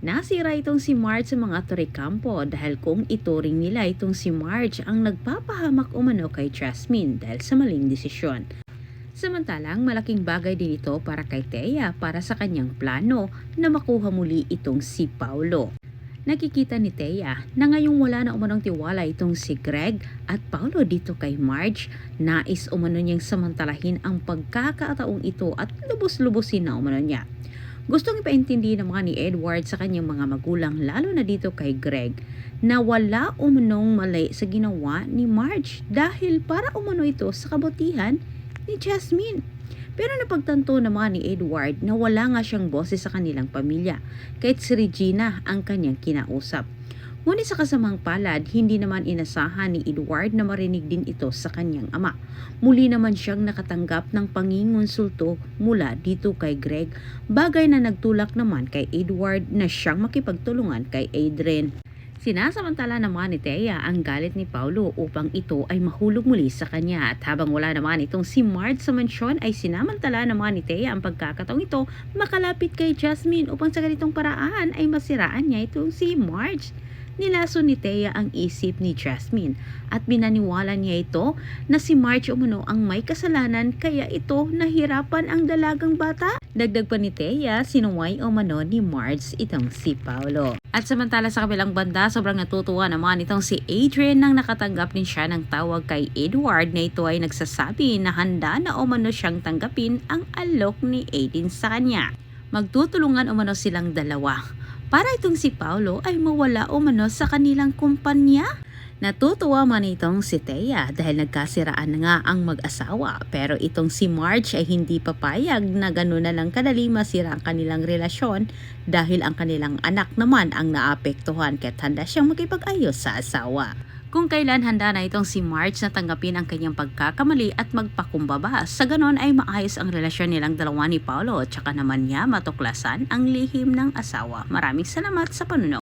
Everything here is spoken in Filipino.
Nasira itong si Marge sa mga Torrecampo dahil kung ituring nila itong si Marge ang nagpapahamak umano kay Jasmine dahil sa maling desisyon. Samantalang malaking bagay din ito para kay Thea para sa kanyang plano na makuha muli itong si Paulo. Nakikita ni Thea na ngayong wala na umanong tiwala itong si Greg at Paulo dito kay Marge, nais umano niyang samantalahin ang pagkakataong ito at lubos-lubusin na umano niya. Gustong ipaintindi ng mga ni Edward sa kanyang mga magulang lalo na dito kay Greg na wala umanong mali sa ginawa ni Marge dahil para umano ito sa kabutihan ni Jasmine. Pero napagtanto naman ni Edward na wala nga siyang boses sa kanilang pamilya kahit si Regina ang kanyang kinausap. Ngunit sa kasamang palad, hindi naman inasahan ni Edward na marinig din ito sa kanyang ama. Muli naman siyang nakatanggap ng pangingonsulto mula dito kay Greg, bagay na nagtulak naman kay Edward na siyang makipagtulungan kay Adrian. Sinasamantala naman ni Thea ang galit ni Paulo upang ito ay mahulog muli sa kanya at habang wala naman itong si Marge sa mansyon ay sinamantala naman ni Thea ang pagkakataong ito makalapit kay Jasmine upang sa ganitong paraan ay masiraan niya itong si Marge. Nilaso ni Thea ang isip ni Jasmine at binaniwala niya ito na si Marge umano ang may kasalanan kaya ito nahirapan ang dalagang bata. Dagdag pa ni Thea, sinuway umano ni Marge itong si Paulo. At samantala sa kabilang banda, sobrang natutuwa naman itong si Adrian nang nakatanggap din siya ng tawag kay Edward na ito ay nagsasabi na handa na umano siyang tanggapin ang alok ni Aiden sa kanya. Magtutulungan umano silang dalawa para itong si Paulo ay mawala umano sa kanilang kumpanya. Natutuwa man itong si Thea dahil nagkasiraan na nga ang mag-asawa pero itong si Marge ay hindi papayag na gano'n na lang kadali masira ang kanilang relasyon dahil ang kanilang anak naman ang naapektuhan kaya't handa siyang makipag-ayos sa asawa. Kung kailan handa na itong si Marge na tanggapin ang kanyang pagkakamali at magpakumbaba, sa ganon ay maayos ang relasyon nilang dalawa ni Paulo at saka naman niya matuklasan ang lihim ng asawa. Maraming salamat sa panunood.